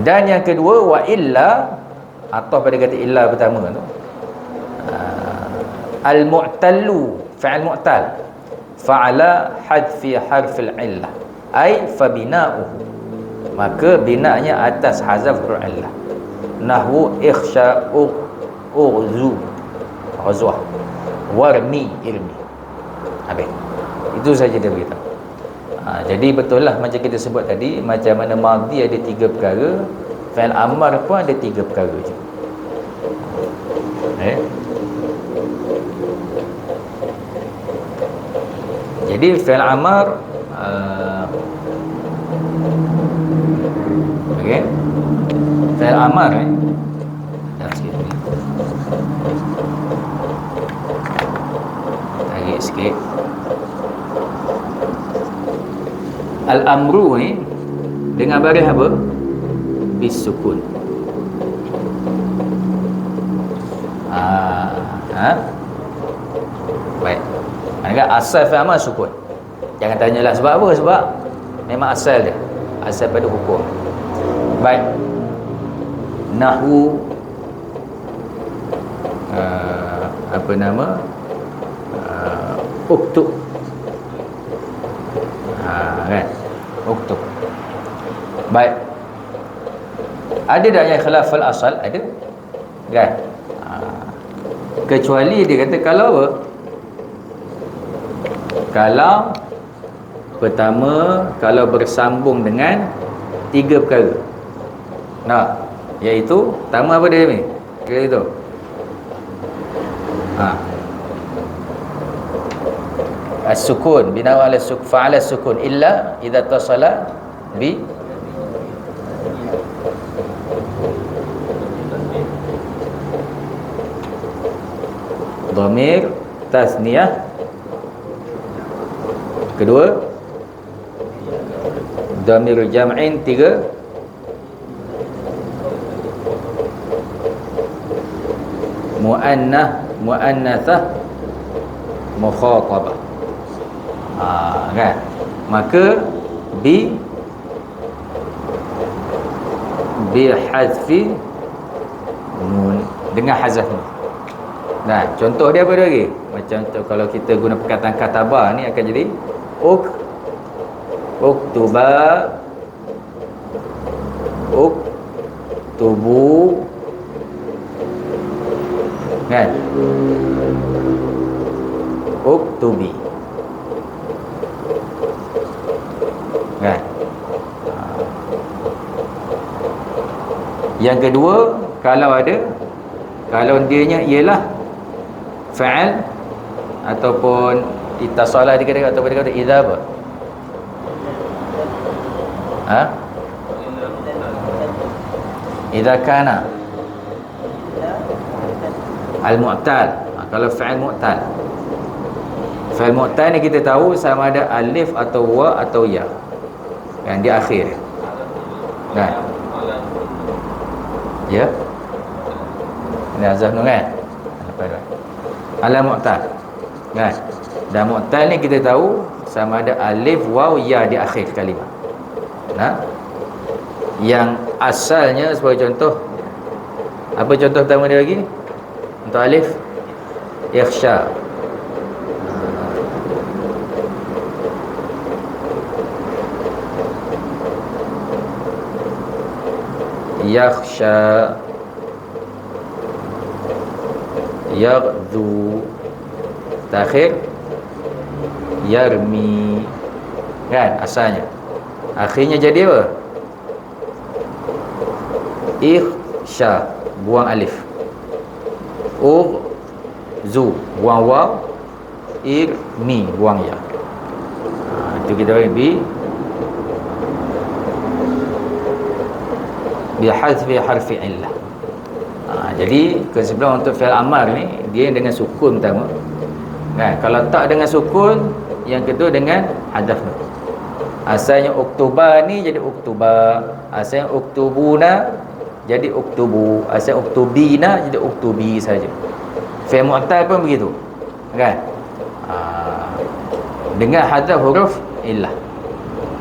Dan yang kedua, wa illa, atau pada kata illa pertama tu, al-mu'tallu, fi'al mu'tal, fa'ala hadfi harfil illah ay fa bina'uhu, maka bina'nya atas hazaf huruf illah. Nahwu ikhsha ughzu ghazwah warmi irmi. Habis. Itu saja dia beritahu. Jadi betul lah macam kita sebut tadi, macam mana madhi ada 3 perkara, fi'il amar pun ada 3 perkara je. Jadi fi'il amar okey, fi'il amar dah sikit ni, tarik sikit. Al-amru ni dengan baris apa? Bisukun. Baik. Maksudnya asal fi'il amar sukun. Jangan tanyalah sebab apa, sebab memang asal dia, asal pada hukum. Baik. Nahwu apa nama? Uktub. Kan? Uktub. Baik. Ada tak yang khilaf al-asal? Ada. Kan? Kecuali dia kata kalau apa? Kalau pertama, kalau bersambung dengan 3 perkara. Iaitu pertama apa dia ni? Kira itu. As-sukun, binawa ala sukun, fa'ala sukun illa idza tasala bi dhamir tasniyah. Kedua, dhamirul jam'in. 3, muannatsah mukhatabah. Kan? Maka bi hazfi nun, dengan hazaf nun. Nah, contoh dia apa dia lagi? Macam tu, kalau kita guna perkataan katabah ni akan jadi uktuba, uktubu, kan? Uktubi, kan? Yang kedua, kalau dianya ialah fa'al ataupun ittasalah dikatakan ataupun dikatakan idza apa? Ha? Idza kana al-mu'tal. Kalau fa'al mu'tal. Fa'al mu'tal ni kita tahu sama ada alif atau wa atau ya. Yang di akhir. Kan? Ya. Ini azaf nu kan? Ala mu'tal. Kan? Dan mu'tal ni kita tahu sama ada alif, waw, ya di akhir kalimah. Nah. Yang asalnya sebagai contoh, apa contoh pertama dia lagi? Untuk alif, yakhsha. Yakhsha, yaghdu, takhir yarmi, kan asalnya. Akhirnya jadi apa? Ikhsha, buang alif. Zu, buang waw. Irmi, buang ya. Itu kita bagi bihadfi harfi illah. Jadi kesimpulan untuk fi'il amar ni dia dengan sukun pertama. Kan? Kalau tak dengan sukun, yang kedua dengan hadaf. Asalnya uktuba ni jadi uktuba, asalnya uktubuna jadi uktubu, asalnya uktubina jadi uktubi saja. Fi'il mu'tal pun begitu. Kan? Dengan hadaf huruf illah.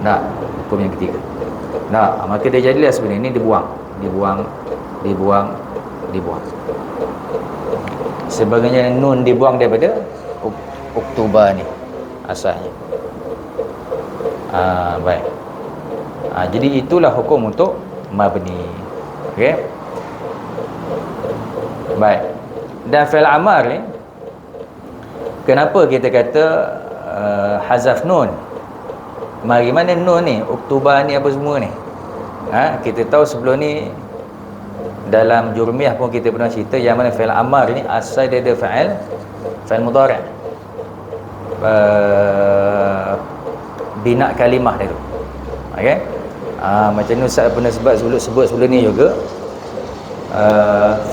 Nah, hukum yang ketiga. Nah, maka dia jadilah sebenarnya ini dibuang. Sebagainya nun dibuang daripada uktuba ni asalnya. Baik. Jadi itulah hukum untuk mabni. Okey. Baik. Dan fi'il amar ni kenapa kita kata hazaf nun? Mari mana nun ni? Uktuba ni apa semua ni? Kita tahu sebelum ni dalam jurmiyah pun kita pernah cerita yang mana fi'il amar ni asal dia ada fa'il mudhari'. Bina kalimah dia tu. Okey. Macam ni Ustaz pernah sebut sebelum ni juga.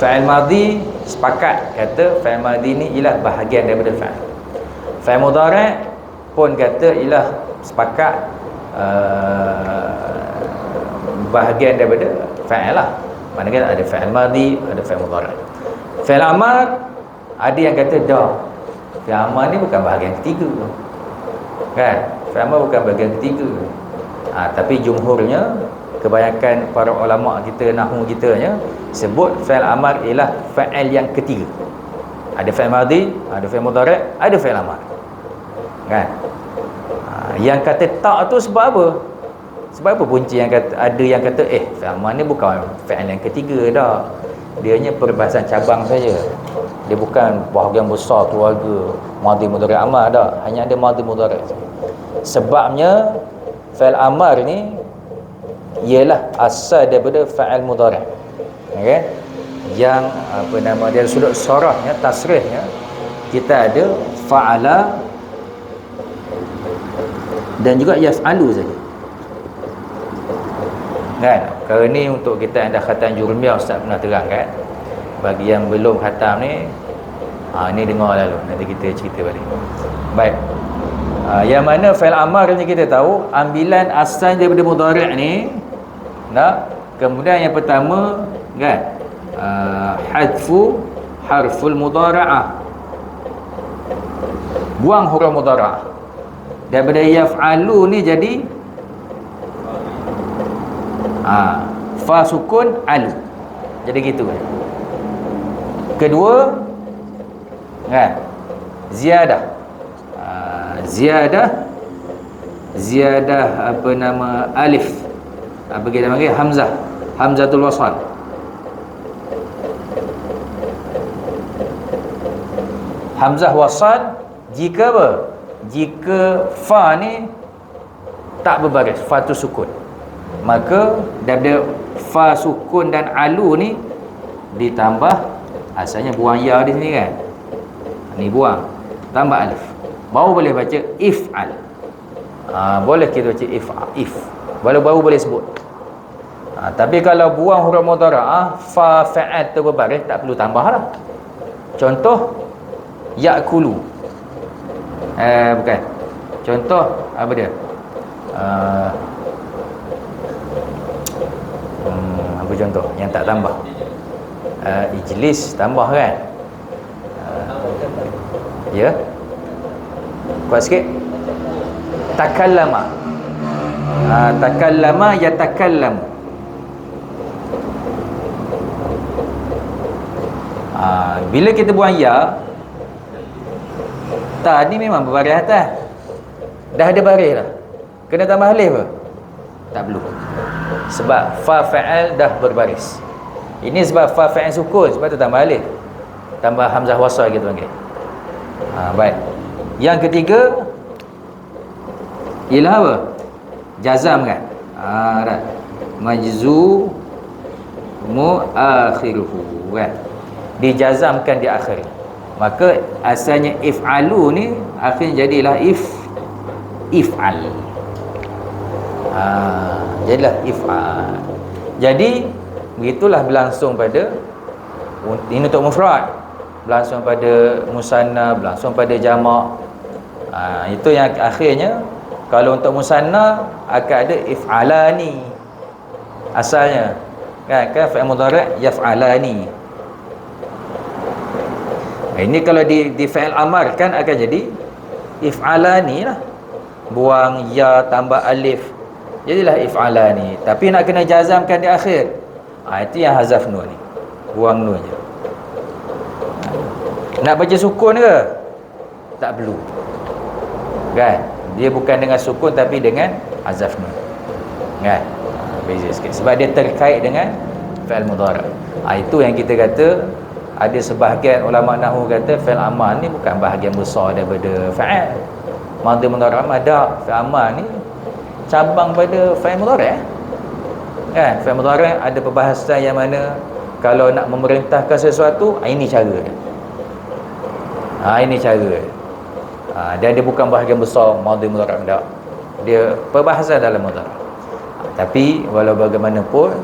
Fa'il madhi sepakat kata fa'il madhi ni ialah bahagian daripada fa'il. Fa'il mudhari' pun kata ialah sepakat bahagian daripada fa'il lah. Maknanya ada fa'il madhi, ada fa'il mudhari'. Fi'il amar ada yang kata dah. Fi'il amar ni bukan bahagian ketiga. Kan? Fi'il amar bukan bahagian ketiga. Tapi jumhurnya, kebanyakan para ulama kita, nahwu kitanya sebut fi'il amar ialah fa'il yang ketiga. Ada fi'il madhi, ada fi'il mudhari', ada fi'il amar. Kan? Yang kata tak tu sebab apa? Sebab apa punca yang kata, ada yang kata fi'il amar ni bukan fi'il yang ketiga dah. Dianya perbahasan cabang saja. Dia bukan bahagian besar keluarga madhi mudhari' amar dah. Hanya ada madhi mudhari'. Sebabnya fi'il amar ni ialah asal daripada fa'il mudhari'. Okey? Yang apa nama dia, sudut sorahnya, tasrihnya kita ada fa'ala dan juga yaf'alu saja. Kan? Kalau ni untuk kita yang dah khatam jurmiyah, Ustaz pernah terangkan. Bagi yang belum khatam ni, ni dengar lalu, nanti kita cerita balik. Baik. Yang mana fi'il amar ni kita tahu ambilan asal daripada mudhari' ni. Kemudian yang pertama kan, hadfu harful mudhara'ah, buang huruf mudhara'ah. Daripada yaf'alu ni jadi fa sukun alu. Jadi gitu kan. Kedua kan, ziyadah. Ziyadah ziyadah apa nama alif, apa kita panggil hamzah, hamzatul wasal. Hamzah wasal jika apa? Jika fa ni tak berbaris, fa tu sukun, maka daripada fa sukun dan alu ni ditambah, asalnya buang ya di sini kan, ni buang, tambah alif, baru boleh baca if'al. Boleh kita baca if, baru boleh sebut. Tapi kalau buang huruf mudhara'ah, fa fa'al tu berbaris, tak perlu tambah lah. Contoh ya'kulu, bukan, contoh apa dia, apa contoh yang tak tambah? Ijlis tambah kan? Ya, kuat sikit. Takallama, takallama yatakallamu. Bila kita buang ya, ta ni memang berbaris atas, dah ada baris lah, kena tambah alif ke? Tak perlu, sebab fa fa'al dah berbaris. Ini sebab fa fa'al sukun, sebab tu tambah alif, tambah hamzah wasal kita panggil. Baik. Yang ketiga ialah apa? Jazam kan? Dah. Majzu muakhiruhu kan? Dijazamkan di akhir. Maka asalnya if'alu ni akhirnya jadilah if'al. Jadilah if'al. Jadi begitulah berlangsung pada ini untuk mufrad, berlangsung pada musanna, berlangsung pada jamak. Itu yang akhirnya kalau untuk musanna akan ada if'alani asalnya kan, fa'il mudhari' yaf'alani. Ini kalau di fa'il amar kan akan jadi if'alani lah, buang ya tambah alif, jadilah if'alani. Tapi nak kena jazamkan di akhir, itu yang hazaf nun ni, buang nun je. Nak baca sukun ke? Tak perlu kan, dia bukan dengan sukun tapi dengan hazaf nun kan. Beza sikit sebab dia terkait dengan fa'il mudhari'. Itu yang kita kata, ada sebahagian ulama nahwu kata fi'il amal ni bukan bahagian besar daripada fa'al. Madhi mudhari' ada, fi'il amal ni cabang pada fa'il mudhari'. Kan? Fi'il mudhari' ada perbahasan yang mana kalau nak memerintahkan sesuatu, ini cara dia. Ini cara. Dan dia bukan bahagian besar madhi mudhari' tak. Dia perbahasan dalam mudhari'. Tapi walau bagaimanapun,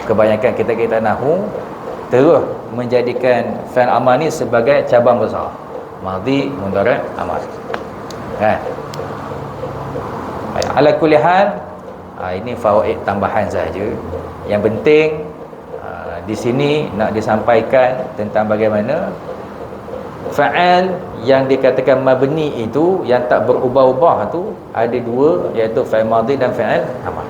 kebanyakan kita nahwu terus menjadikan fi'il amal ni sebagai cabang besar, madhi mudhari' amal kan. Ala kulli hal, ini fawaid tambahan saja. Yang penting di sini nak disampaikan tentang bagaimana fa'al yang dikatakan mabni itu, yang tak berubah-ubah tu ada dua, iaitu fa'il madhi dan fa'il amal.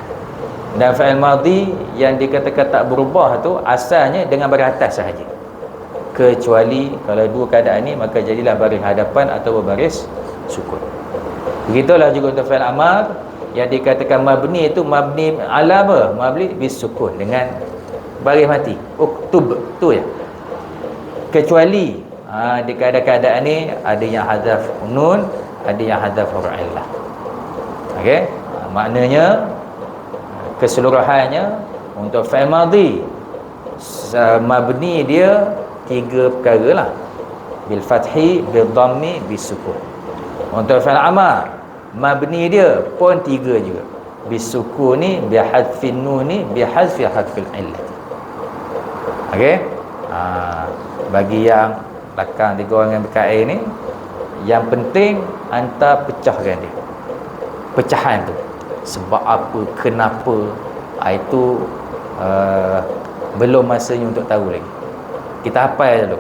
Dan fa'il madhi yang dikatakan tak berubah tu asalnya dengan baris atas sahaja, kecuali kalau dua keadaan ni maka jadilah baris hadapan atau berbaris sukun. Begitulah juga untuk fa'il amar yang dikatakan mabni itu mabni ala apa? Mabni bis sukun, dengan baris mati, uktub tu ya. Kecuali di keadaan-keadaan ni ada yang hazaf nun, ada yang hazaf huruf illah. Okey, maknanya keseluruhannya untuk fi'il madhi mabni dia tiga perkara lah, bil fathi, bil dhammi, bis sukun. Untuk fi'il amar mabni dia pun tiga juga, bis sukun ni, bi hadfin nun ni, bi hadfi hadfil illah. Okey, bagi yang belakang tiga orang yang berkait ni, yang penting anta pecahkan dia, pecahan tu sebab apa, kenapa, itu belum masanya untuk tahu lagi. Kita hafal dulu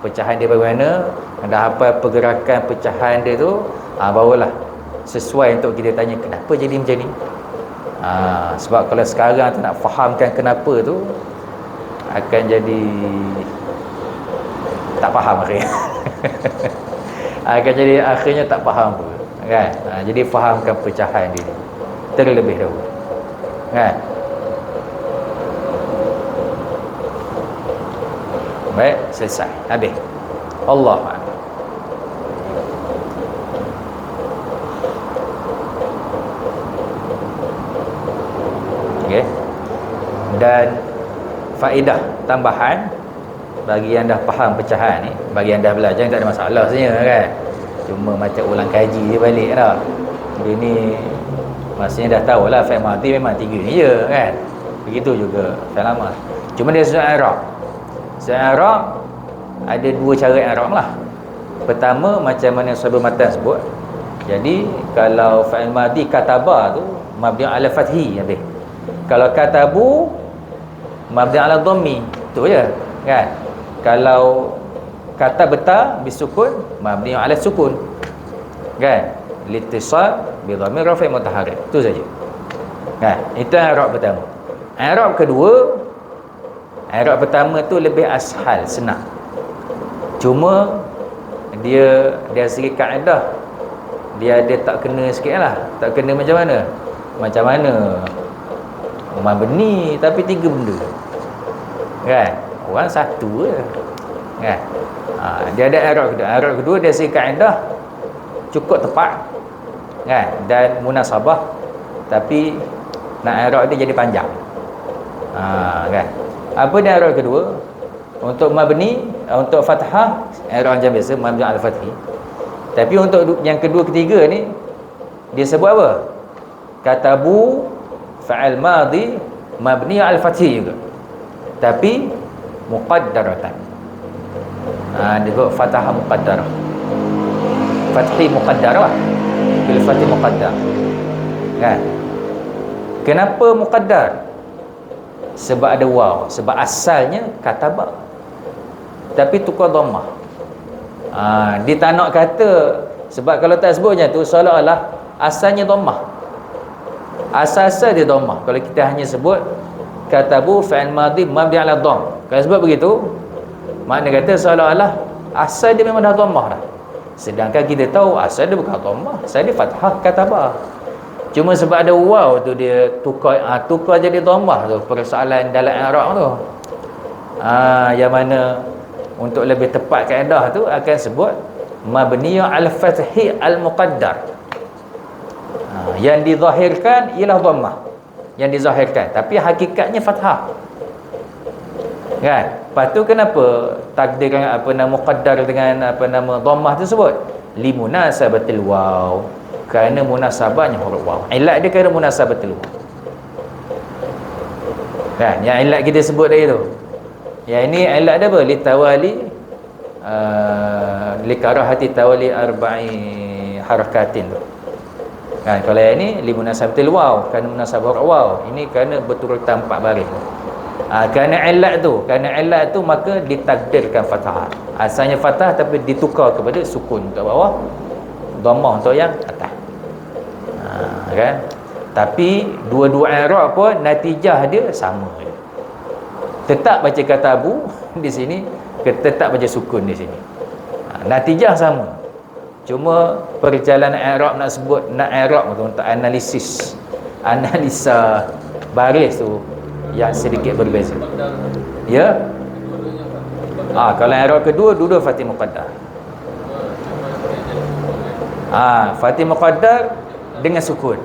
pecahan dia bagaimana, dah hafal pergerakan pecahan dia tu, barulah sesuai untuk kita tanya kenapa jadi macam ni. Sebab kalau sekarang tu nak fahamkan kenapa tu, akan jadi tak faham akhirnya. Akan jadi akhirnya tak faham pun kan. Jadi fahamkan pecahan dia terlebih dahulu, kan. Baik, selesai, habis. Allah a'lam. Okey. Dan faedah tambahan bagi yang dah faham pecahan ni, bagi yang dah belajar tak ada masalah sebenarnya, kan. Cuma macam ulang kaji je balik dah. Dia ni maksudnya dah tahulah fi'il madhi memang 3 ni je, kan. Begitu juga fi'il amr. Cuma dia susun i'rab. Susun i'rab ada 2 cara i'rab lah. Pertama macam mana sahabat matan sebut. Jadi kalau fi'il madhi kataba tu mabni ala fathi habis. Kalau katabu mabni ala dhammi, tu je, kan. Kalau kata beta bisukun mabni ala sukun, kan, litisal bi dhamir rafi' mutaharrik, tu saja, kan. Itu i'rab pertama. I'rab kedua, i'rab pertama tu lebih ashal, senang. Cuma dia sikit kaedah, dia ada tak kena sikitlah. Tak kena macam mana? Macam mana mabni tapi 3 benda, kan. Orang satu je, kan. Dia ada i'rab kedua. I'rab kedua dia sikit kaedah, cukup tepat, kan, dan munasabah, tapi nak i'rab dia jadi panjang, kan. Apa dia i'rab kedua? Untuk mabni, untuk fathah i'rab macam biasa mabni al fathi. Tapi untuk yang kedua ketiga ni dia sebut apa? Katabu fa'il madhi mabni al fathi juga, tapi muqaddaratan. Dia sebut fathah muqaddarah, fathi muqaddarah, bil fathi muqaddar, kan. Kenapa muqaddar? Sebab ada waw. Sebab asalnya kataba, tapi tukar dhammah. Dia tak nak kata, sebab kalau tak sebut macam tu seolah-olah asalnya dhammah. Asal-asal dia dhammah. Kalau kita hanya sebut katabu fi'il madhi mabni ala dhamm, kalau sebut begitu makna kata seolah-olah asal dia memang dah dhammah dah. Sedangkan kita tahu asal dia bukan dhammah, asal dia fathah kataba. Cuma sebab ada waw tu dia tukar jadi dhammah tu. Persoalan dalam i'rab tu. Yang mana untuk lebih tepat kaedah tu akan sebut mabni al fathi al muqaddar. Yang dizahirkan ialah dhammah, yang dizahirkan, tapi hakikatnya fathah, kan. Lepas tu kenapa takdirkan muqaddar dengan dhammah tersebut? Limunasabatil waw, kerana munasabahnya huruf waw. Ilat dia kerana munasabatil waw, kan. Yang ilat kita sebut tadi tu, yang ini ilat dia apa? Litawali likarahati tawali arba'i harakatin tu, kan. Kalau yang ini limunasabatil waw, kerana munasabah huruf waw. Ini kerana beturutan 4 baris. Kerana ilat tu maka ditakdirkan fathah. Asalnya fathah tapi ditukar kepada sukun untuk bawah, dhammah untuk yang atas, kan. Tapi dua-dua i'rab pun natijah dia sama je. Tetap baca katabu di sini, tetap baca sukun di sini. Natijah sama. Cuma perjalanan i'rab nak i'rab tu untuk analisa baris tu yang sedikit berbeza. Ya. Kalau i'rab kedua dua fathih muqaddar. Fathih muqaddar dengan sukun.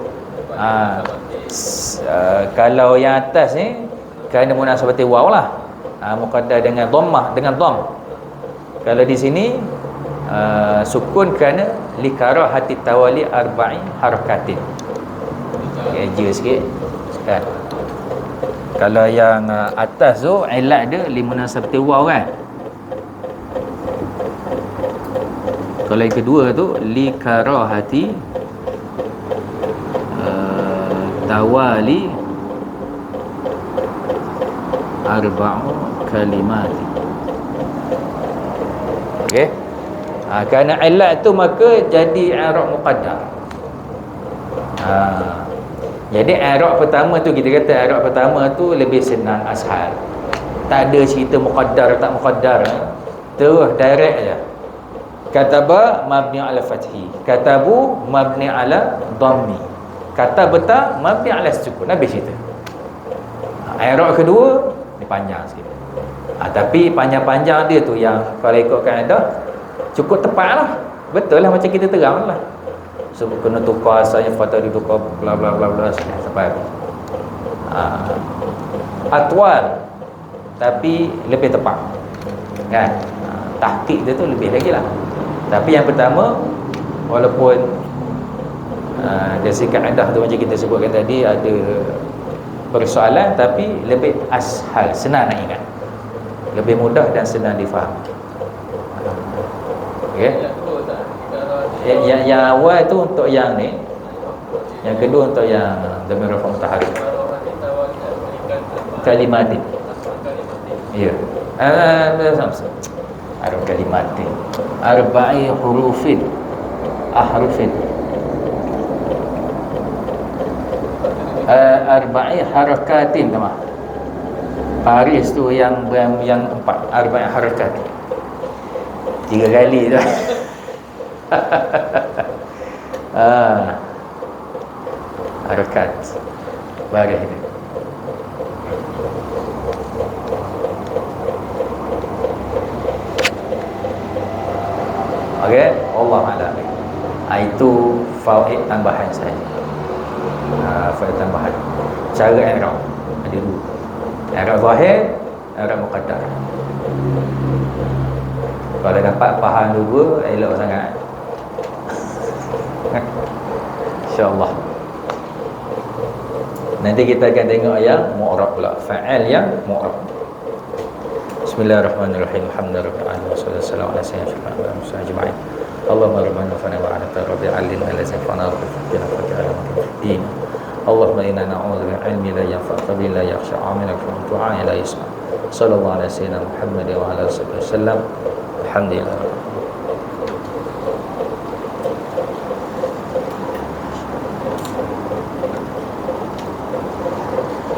Kalau yang atas ni kerana munasabati waw lah, muqaddar dengan dhammah, dengan dhamm. Kalau di sini sukun kerana likarahati tawali arba'i harakatin. Kerja sikit, kan. Kalau yang atas tu ilat dia limunasabati waw, kan. Kalau yang kedua tu likarahati tawali arba'u kalimat. Okey. Kerana ilat tu maka jadi i'rab muqaddar. Jadi i'rab pertama tu kita kata i'rab pertama tu lebih senang, ashal. Tak ada cerita muqaddar tak muqaddar, terus direct je, Kataba mabni ala fathi, katabu mabni ala dhammi, katabta mabni ala sukun. Habis cerita. I'rab kedua ni panjang sikit. Tapi panjang-panjang dia tu yang kalau ikut kaedah cukup tepat lah. Betul lah macam kita terang lah. So kena tukar asalnya fatha ditukar bla bla bla bla sampai habis. Atwal tapi lebih tepat. Kan? Tahqiq dia tu lebih lagi lah. Tapi yang pertama walaupun dari segi kaedah tu macam kita sebutkan tadi ada persoalan, tapi lebih ashal, senang nak ingat, lebih mudah dan senang difaham. Okey. Yang awal tu untuk yang ni, yang kedua untuk yang dhamir rafa mutaharrik kalimatin. Ya. Arba kalimatin, arba'i hurufin, ahrufin, arba'i harakatin. Sama baris tu yang 4, arba'i harakat 3 kali tu. Harakat baris tu. Okey, Allah a'lam. Itu fawaid tambahan saja. Fawaid tambahan. Cara i'rab ada 2. I'rab zahir, i'rab muqaddar. Kalau dapat faham 2, elok sangat. InsyaAllah. Nanti kita akan tengok yang mu'rab pula, fa'al yang mu'rab. Bismillahirrahmanirrahim. Alhamdulillah wassalatu wassalamu ala sayyidina Muhammad ajma'in. Allahumma rabbana fana wa anta rabbi alimna la sanfa'na wa fina fa'ala din. Allahumma inna na'udzu min ilmi la yanfa' wa la yakhsha 'amilaka wa du'a la yasma'. Sallallahu ala sayyidina Muhammad wa ala alihi wasallam. Alhamdulillah.